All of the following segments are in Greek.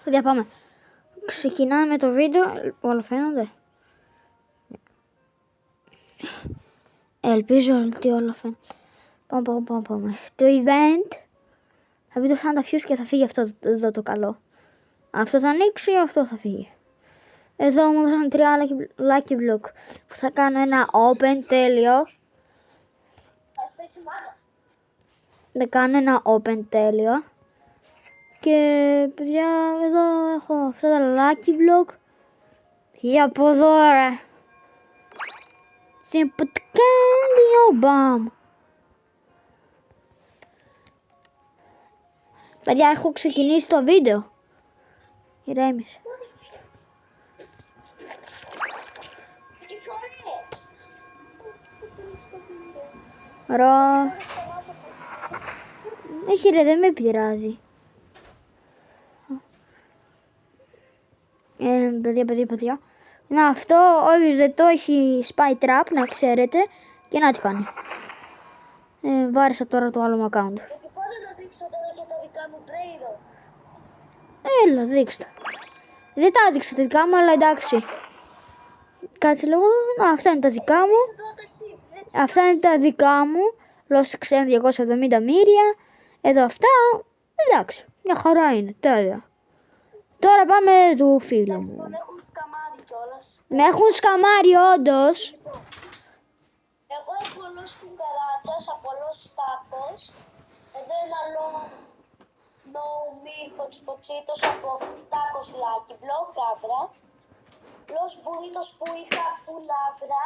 Παιδιά, πάμε. Ξεκινάμε το βίντεο. Όλα φαίνονται. Ελπίζω ότι όλα φαίνονται. Πάμε. Το event θα μπει το Santa Fuse και θα φύγει αυτό εδώ το καλό. Αυτό θα ανοίξει, αυτό θα φύγει. Εδώ μου δώσαν 3 lucky block που θα κάνω ένα open τέλειο. Θα κάνω ένα open τέλειο. Και παιδιά, εδώ έχω αυτά τα lucky block. Για από εδώ ρε. Συμποτικάντιο μπαμ. Παιδιά, έχω ξεκινήσει το βίντεο. Ηρέμησε. Ρο. Όχι ρε, δεν με πειράζει. Παιδιά. Να, αυτό όποιος δεν το έχει spy trap, να ξέρετε. Και να τι κάνει. Βάρισα τώρα το άλλο account. Επιφέρω να δείξω τώρα και τα δικά μου trailer. Έλα, δείξτε. Δεν τα έδειξα τα δικά μου, αλλά εντάξει. Κάτσε λίγο. Αυτά είναι τα δικά μου. Αυτά είναι τα δικά μου. Λόσα ξένα 270 μοίρια. Εδώ αυτά. Εντάξει. Μια χαρά είναι. Τέλεια. Τώρα πάμε του φίλου μου. Με έχουν σκαμάρει κιόλας. Με έχουν σκαμάρει όντως. Εγώ έχω πολλούς κουκαράτσας, πολλούς τάκος. Εδώ ένα no me χοτσποτσίτος από τάκος Lucky Block, κάβρα. Los burritos που είχα full άβρα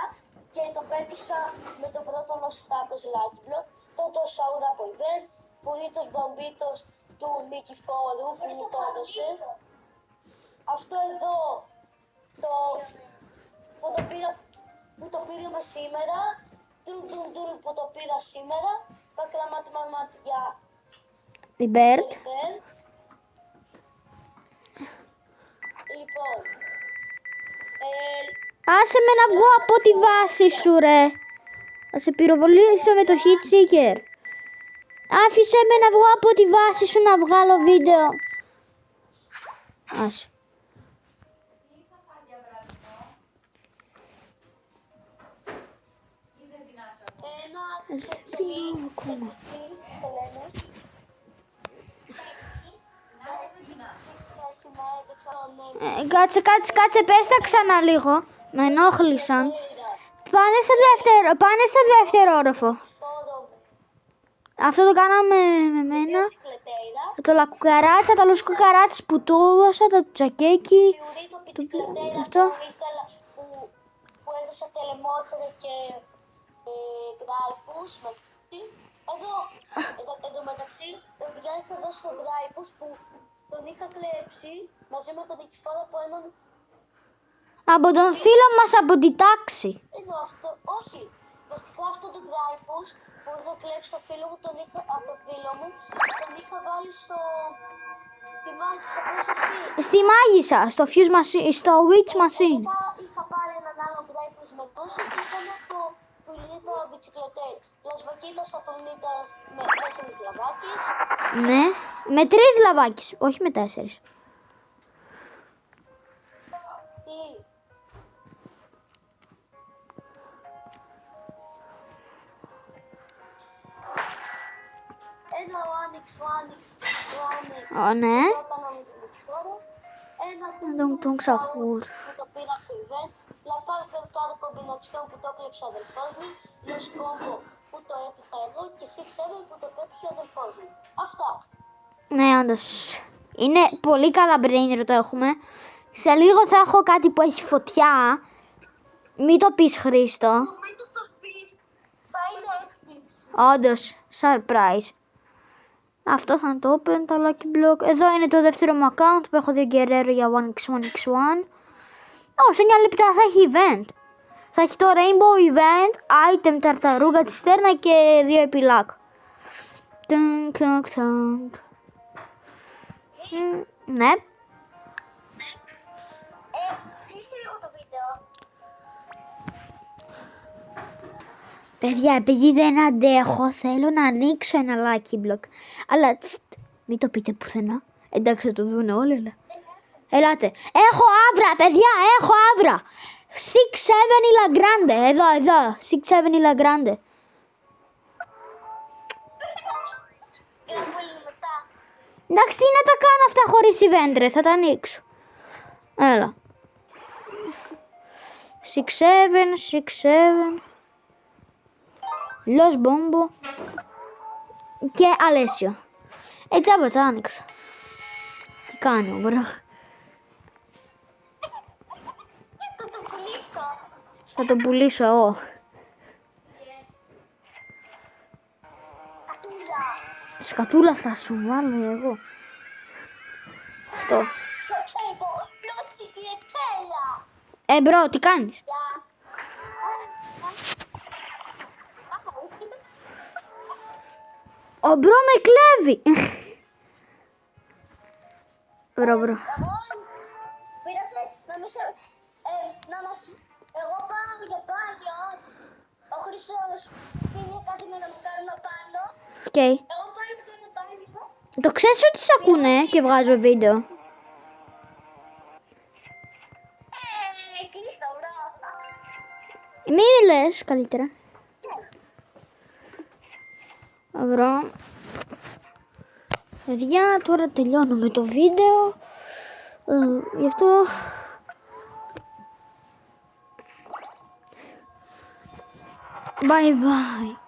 και το πέτυχα με το πρώτο los tacos Lucky Block. Τότε σαούρα από event, burritos bombitos του Νικηφόρου που μου το έδωσε. Αυτό εδώ που το πήραμε σήμερα, που το πήρα σήμερα, τα κραματιμαματιά. Λιμπέρτ. Λοιπόν, άσε με να βγω από τη βάση σου ρε. Θα σε πυροβολήσω με το hit seeker. Άφησε με να βγω από τη βάση σου να βγάλω βίντεο. Άσε. ένα τσετσί, το λένε. Κάτσε, πες τα ξανά λίγο. Με ενόχλησαν. Πάνε στο δεύτερο όροφο. Αυτό το κάναμε με μένα. Το λακουκαράτσα, τα λουσκουκαράτσα που του έδωσα, το τσακέκι. Αυτό. Που έδωσα τελεμότρε και γκράιπους. Εδώ μεταξύ, παιδιά είχα δώσει τον γκράιπους που τον είχα κλέψει μαζί με τον Νικηφόρο από έναν... Από τον φίλο μας από την τάξη. Εδώ αυτό, όχι. Βασικά αυτό το γκράιπους που είχα κλέψει το φίλο μου, από το φίλο μου, τον είχα βάλει στη μάγισσα, πώς αυτή. Στη μάγισσα, στο fuse machine, στο witch machine. Μετά είχα πάρει έναν άλλο γκράιπους με τόσο και ήταν το πουλίτα μπιτσικλετέρ. Λασβακίτας ατομνίτας με 4 λαβάκες. Ναι, με 3 λαβάκες, όχι με 4. Τι. Ένα ο Άνοιξ. Ναι. Ένα τον ξαχούρ. που το πήρα στο event. Λαπάρ κομπινατσιόν που το έκλεψε ο αδελφός μου. Los Combo που το έτυχα εγώ και 6-7 που το πέτυχε ο αδελφός μου. Αυτά. Ναι, όντως. Είναι πολύ καλά brain το έχουμε. Σε λίγο θα έχω κάτι που έχει φωτιά. Μην το πεις Χρήστο. Μην το πεις. Θα είναι έκπληξη. Όντως, surprise. Αυτό θα είναι το open, το lucky block. Εδώ είναι το δεύτερο μου account που έχω 2 Guerrero για 1x1x1. Σε 9 λεπτά θα έχει event. Θα έχει το rainbow event, item ταρταρούγα τη στέρνα και 2 επιλάκ. Ναι. Κλείσε λίγο το βίντεο. Παιδιά, επειδή δεν αντέχω, θέλω να ανοίξω ένα lucky block. Αλλά μην το πείτε πουθενά. Εντάξει, θα το δουν όλοι, αλλά Ελάτε. Έχω άβρα, παιδιά, έχω άβρα. 6-7 η Λαγκράντε. Εδώ. 6-7 η Λαγκράντε. Ένα πολύ μετά. Εντάξει, τι να τα κάνω αυτά χωρίς event, ρε. Θα τα ανοίξω. Έλα. 6-7. Los Bombo. Και Αλέσιο. Έτσι από τα άνοιξα. Τι κάνω, μπρο. Θα το πουλήσω. Θα το πουλήσω εγώ. Κατούλα. Σκατούλα θα σου βάλω εγώ. Αυτό. Σε κέμπο. Πλότσι τη ετέλα. Μπρο, τι κάνεις? Γεια. Ο μπρο με κλέβει. Μπρο. Εγώ πήρασε να μας... Εγώ πάω για μπάνιο. Ο Χρήστος είναι κάτι με να μου κάνω πάνω. Οκ. Εγώ πάω να κάνω μπάνιο. Το ξέρεις ότι σ' ακούνε και βγάζω βίντεο. Κλείστο, βρω. Μη λες καλύτερα. Βρω. Παιδιά, τώρα τελειώνουμε το βίντεο. Γι' αυτό... Bye bye.